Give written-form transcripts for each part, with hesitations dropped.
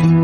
Oh,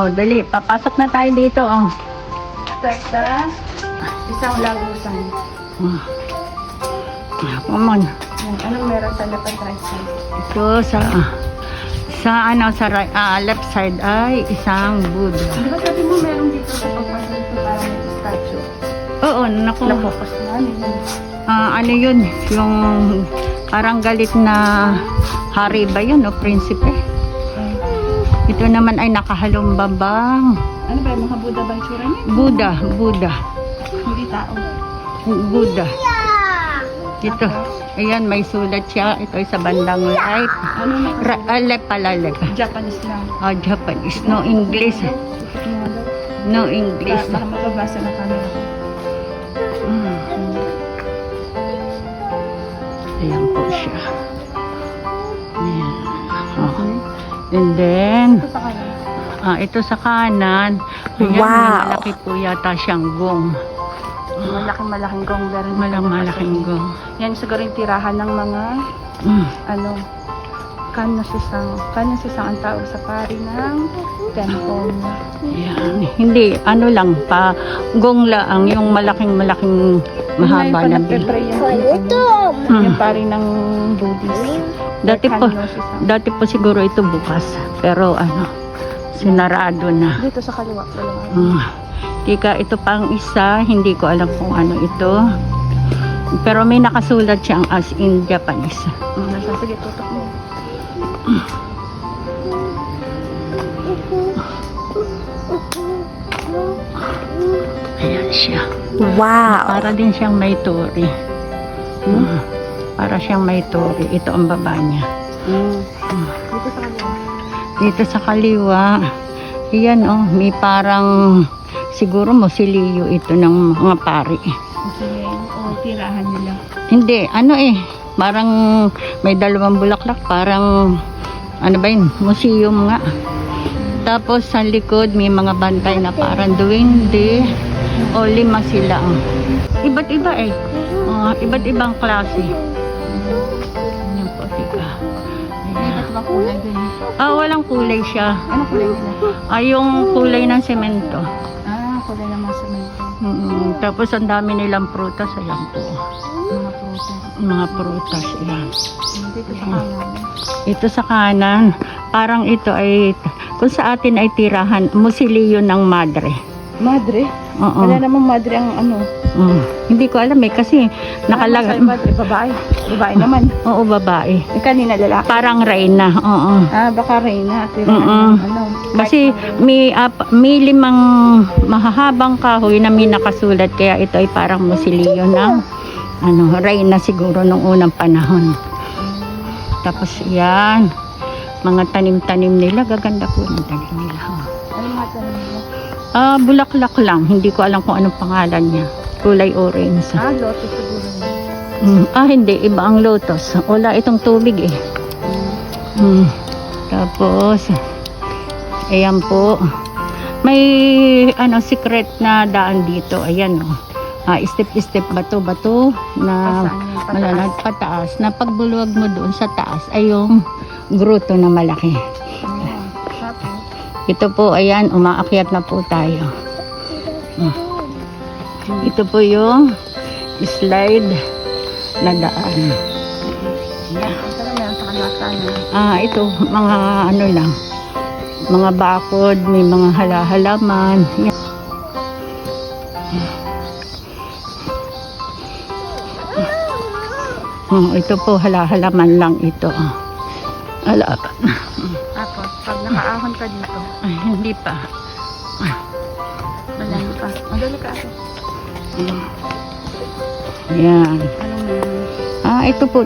dali. Papasok na tayo dito, oh. Sa isang lagusan. Paman. Anong meron sa left and right side? Ito sa left side ay isang Buddha. Di ba sabi mo meron dito sa pagpasok dito parang may statue? Oo, naku. Napokus na. Ano yun? Yung parang galit na hari ba yun, o prinsipe? Ito naman ay nakahalumbabang. Ano ba yung mga Buddha ba yung tsura niya? Buddha. Hindi tao. Buddha. Ito. Ayan, may sulat siya. Ito ay sa bandang right. Ano na? Left pala. Japanese lang. Japanese. No English. No English. Baka mababasa na camera ko. Ayan po siya. Ayan. Okay. And then, Ito sa kanan. ito sa kanan. Ayan, Wow. malaki po yata siyang gong. Malaking gong rin. Malaking gong. Yan siguro yung tirahan ng mga kanusisang ang tawag sa pari ng temple. Yan. Hindi, ano lang pa, gong laang, yung malaking mahaba na bil. Yung pari ng Buddhist. Dati po siguro ito bukas, pero sinarado na. Dito sa kaliwa. Tika, ito pang isa, hindi ko alam kung ano ito. Pero may nakasulat siyang as in Japanese. Sige, tutok mo. Ayan siya. Wow! Para din siyang may tori. Para siyang may tori. Ito ang baba niya. Dito sa kaliwa. Dito sa kaliwa, iyan may parang siguro mausoleo ito ng mga pari. Sige, tirahan nila. Hindi, parang may dalawang bulaklak, parang museum nga. Tapos sa likod may mga bantay na parang duwende. O 5 sila. Iba't iba iba't ibang klase. Ayan po, tika. Iba't ba kulay din? Walang kulay siya. Ano kulay nila? Yung kulay ng semento. Kulay ng mga semento. Tapos ang dami nilang prutas. Ayan po. Mga prutas. Mga prutas. Ayan. Dito sa kanan. Ito sa kanan. Parang ito ay, kung sa atin ay tirahan, musilyo ng madre. Madre? Oo. Wala namang madre ang Hindi ko alam kasi nakalagay. Madre, babae. Babae naman. Oo, babae. Kanina lalaki. Parang reyna. Oo. Baka reyna. Kasi may 5 mahahabang kahoy na may nakasulat, kaya ito ay parang musilyo ng reyna siguro nung unang panahon. Tapos yan, mga tanim-tanim nila, gaganda po ng tanim nila. Ano mga tanim nila? Bulaklak lang, hindi ko alam kung anong pangalan niya. Kulay orange. Lotus siguro. Hindi, iba ang lotus. Wala itong tubig eh. Tapos, ayan po. May secret na daan dito. Ayan oh. Step-step bato-bato na malalad pataas. Na pagbuluwag mo doon sa taas ay yung gruto na malaki. Ito po, ayan, umaakyat na po tayo. Ito po yung slide na daan. Ito, mga ano lang, mga bakod, may mga halaman. Yan. Ito po, halaman lang ito. Halaman. Tapos, pag nakaahon ka dito, Ay, hindi pa. madali pa. Madali ka ako. Yan. Anong meron? Ito po,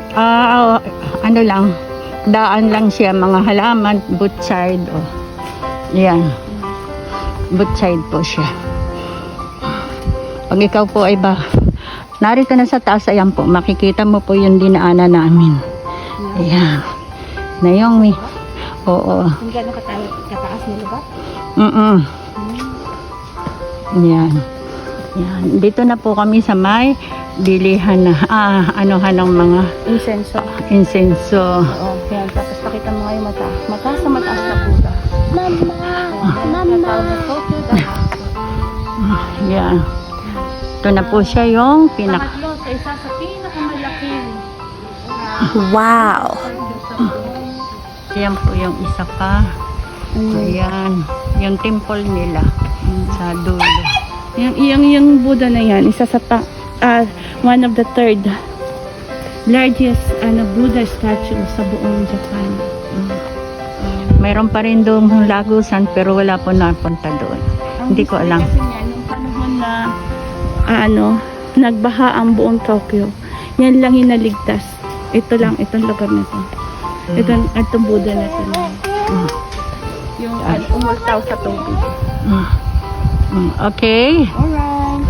ano lang, daan lang siya, mga halaman, both side, oh. Yan. Both side po siya. Pag ikaw po ay narito na sa taas, ayan po, makikita mo po yung dinaanan namin. Ayan. Na yung oo. Kung gano'n kataas na lugar? Yan. Yan. Dito na po kami sa may bilihan na, anuhan ng mga insenso. Oo. Yan. Tapos pakita mo nga yung mataas. Mataas na Buddha. Mama! Yan. Ito na po siya yung Pangatlo sa isa sa pinakamalaking. Wow! Yan po yung isa pa. Ayan. Yung temple nila sa dulo. Yung Buddha na yan, isa sa one of the third largest Buddha statue sa buong Japan. Mayroon pa rin doon lagusan pero wala po napunta doon. Hindi ko alam. Kasi yan, yung panahon na nagbaha ang buong Tokyo, yan lang hinaligtas. Ito lang, itong lugar na ito. Itong Buddha na ito. Yung umultaw sa tubig. Okay. Alright.